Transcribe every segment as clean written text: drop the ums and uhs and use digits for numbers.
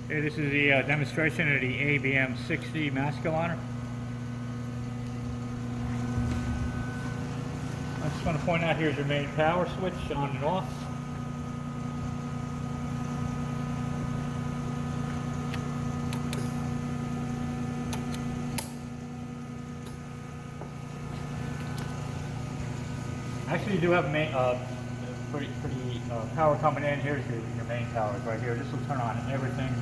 Hey, this is the demonstration of the ABM 60 mask aligner. I just want to point out here's your main power switch on and off. Actually, you do have pretty power coming in. Here's your main power right here. This will turn on everything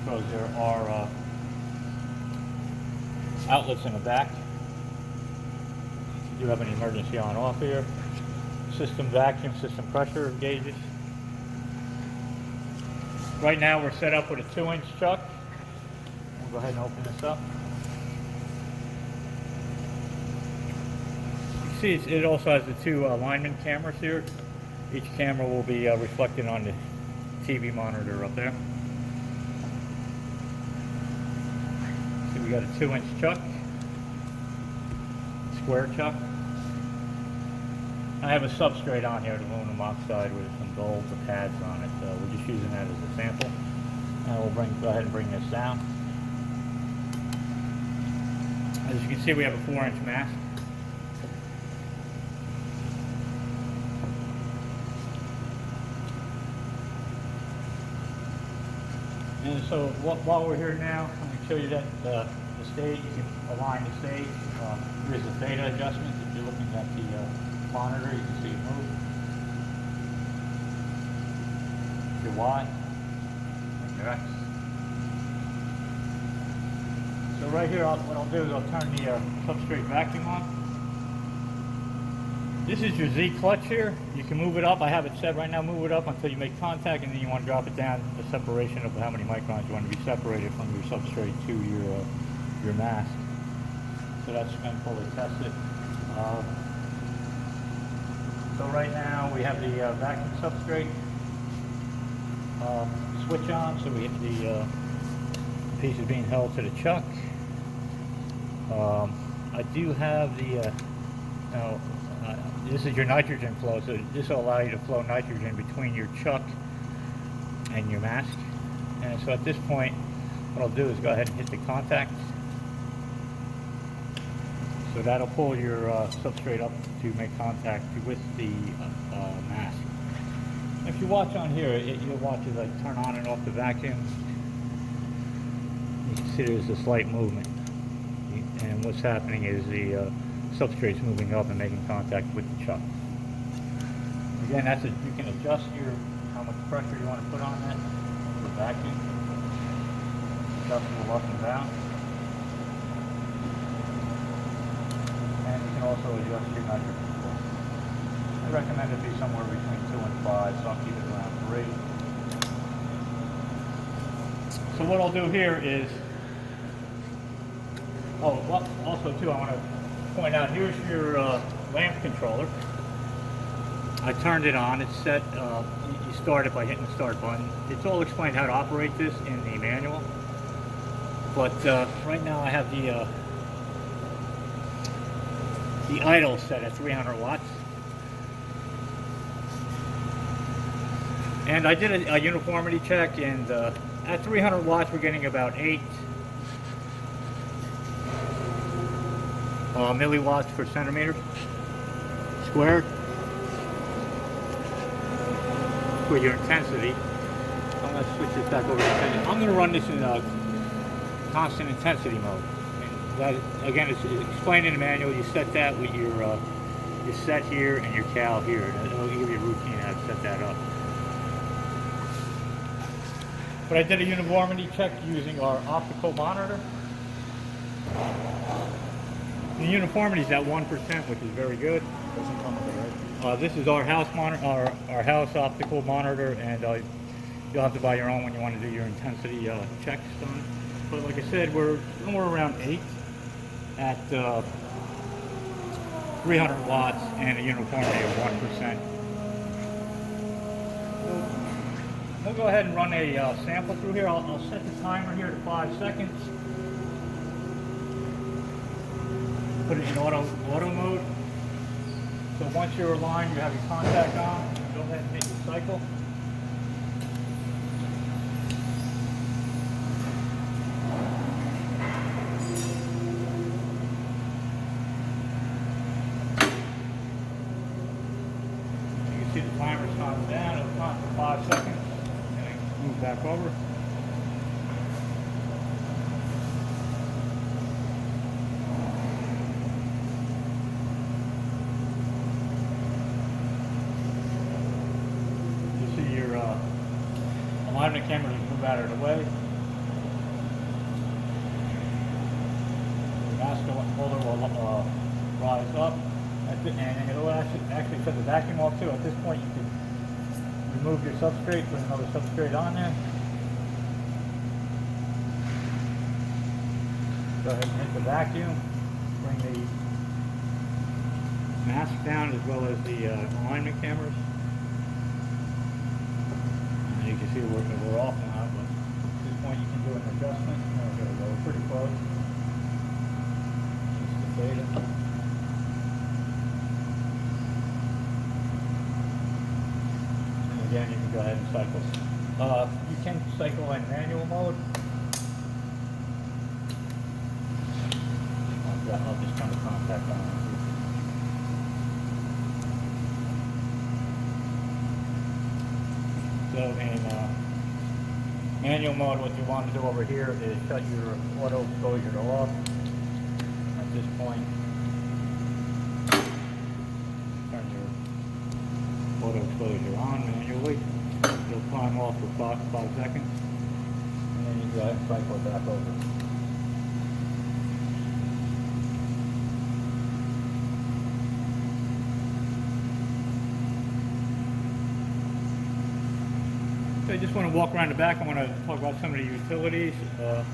because there are outlets in the back. You do have an emergency on off here. System vacuum, system pressure gauges. Right now we're set up with a 2-inch chuck. We'll go ahead and open this up. You see it also has the 2 alignment cameras here. Each camera will be reflected on the TV monitor up there. So we got a 2-inch chuck, square chuck. I have a substrate on here, the aluminum oxide with some bolts or pads on it. We're just using that as a sample. And we'll go ahead and bring this down. As you can see, we have a 4-inch mask. And so while we're here now, I'm going to show you that the stage. You can align the stage. Here's the theta adjustment. If you're looking at the monitor, you can see it move. Your Y and your X. So right here, what I'll do is I'll turn the substrate vacuum on. This is your Z clutch here. You can move it up. I have it set right now. Move it up until you make contact, and then you want to drop it down. The separation of how many microns you want to be separated from your substrate to your mask. So that's been fully tested. So right now we have the vacuum substrate switch on. So we the piece is being held to the chuck. I do have the now. This is your nitrogen flow, so this will allow you to flow nitrogen between your chuck and your mask. And so at this point, what I'll do is go ahead and hit the contact. So that'll pull your substrate up to make contact with the mask. If you watch on here, you'll watch as I turn on and off the vacuum. You can see there's a slight movement. And what's happening is the substrate's moving up and making contact with the chuck. Again, you can adjust how much pressure you want to put on that for vacuum. Adjustable up and down. And you can also adjust your nitrogen flow. I recommend it be somewhere between 2 and 5, so I'll keep it around 3. So what I'll do here is, also too, I want to point out, here's your lamp controller. I turned it on. It's set. You start it by hitting the start button. It's all explained how to operate this in the manual. But right now I have the idle set at 300 watts. And I did a uniformity check, and at 300 watts we're getting about 8 milliwatts per centimeter squared for your intensity. I'm going to switch this back over to intensity. I'm going to run this in constant intensity mode. And that, again, it's explained in the manual. You set that with your set here and your cal here. And it'll give you a routine how to set that up. But I did a uniformity check using our optical monitor. The uniformity is at 1%, which is very good. Doesn't come with it, right? This is our house monitor, our house optical monitor, and you'll have to buy your own when you want to do your intensity checks on it. But like I said, we're somewhere around 8 at 300 watts and a uniformity of 1%. We'll go ahead and run a sample through here. I'll set the timer here to 5 seconds. Put it in auto mode. So once you're aligned, you have your contact on. Go ahead and hit your cycle. see the timer's counting down. It'll count for 5 seconds. Okay, move back over. You see your alignment camera just move out of the way. The mask holder will rise up, and it'll actually set the vacuum off too. At this point, you can remove your substrate, put another substrate on there. Go ahead and hit the vacuum, bring the mask down as well as the alignment cameras. And you can see we're off now, but at this point you can do an adjustment. There we go, we're pretty close. Just the data. And again, you can go ahead and cycle. You can cycle in manual mode. I'll just turn the contact on. So in manual mode, what you want to do over here is shut your auto exposure off. At this point, turn your auto exposure on manually. It'll climb off for 5 seconds, and then you go ahead and cycle it back over. I just want to walk around the back. I want to talk about some of the utilities. You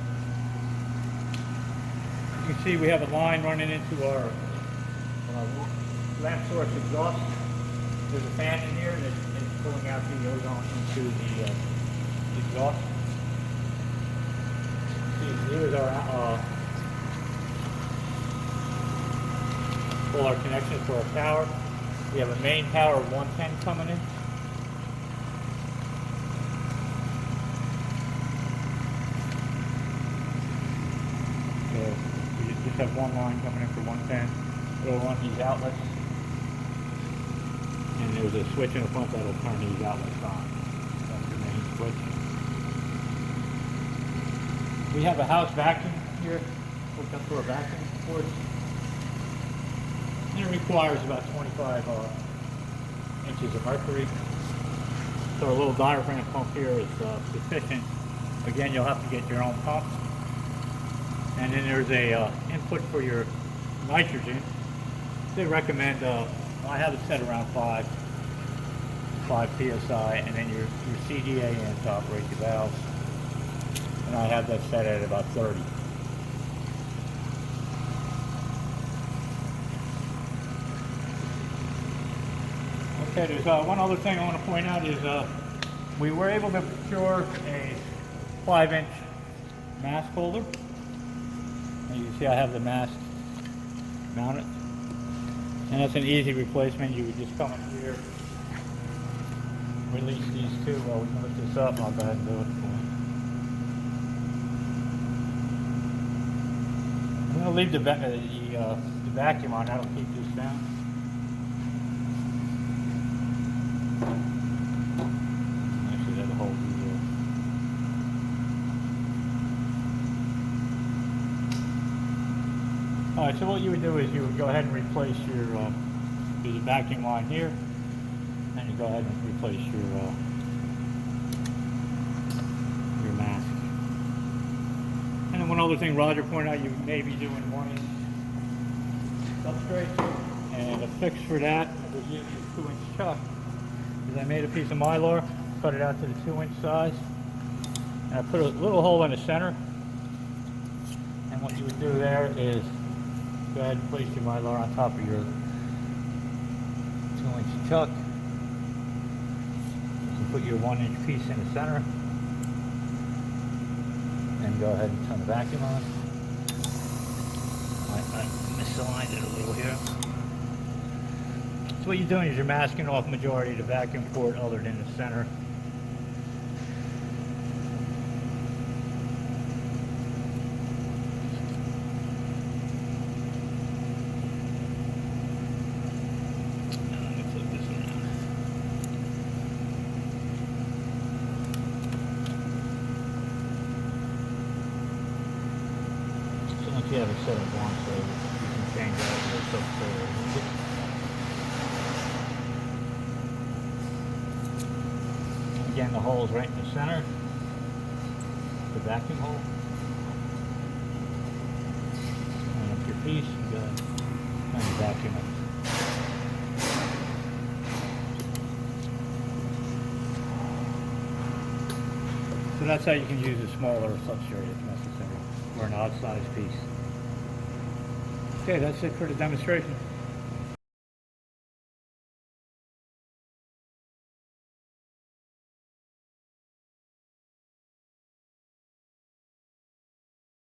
can see we have a line running into our lamp source exhaust. There's a fan in here that's pulling out the ozone into the exhaust. See, here's our all our connections for our power. We have a main power of 110 coming in. We just have one line coming in for 110. It'll run these outlets. And there's a switch in the front that'll turn these outlets on. That's the main switch. We have a house vacuum here hooked up to our vacuum port. And it requires about 25 inches of mercury. So a little diaphragm pump here is sufficient. Again, you'll have to get your own pump. And then there's a input for your nitrogen. They recommend, I have it set around 5 psi, and then your CDA in to operate the valves. And I have that set at about 30. Okay, there's one other thing I want to point out is we were able to procure a 5-inch mask holder. And you can see I have the mask mounted. And that's an easy replacement. You would just come in here, release these two. Well, we can lift this up and I'll go ahead and do it for you. I'm going to leave the vacuum on. That'll keep this down. Actually, that'll hold you there. Alright, so what you would do is you would go ahead and replace your, there's a vacuum line here, and you go ahead and replace your mask. And then one other thing Roger pointed out, you may be doing 1-inch substrate, and a fix for that was using a 2-inch chuck. Is I made a piece of Mylar, cut it out to the 2-inch size, and I put a little hole in the center, and what you would do there is go ahead and place your Mylar on top of your 2-inch chuck. You put your 1-inch piece in the center. And go ahead and turn the vacuum on. I misaligned it a little here. So what you're doing is you're masking off majority of the vacuum port other than the center. again, the hole is right in the center, the vacuum hole. Line up your piece and go and vacuum it. So that's how you can use a smaller substrate if necessary, or an odd size piece. Okay, that's it for the demonstration.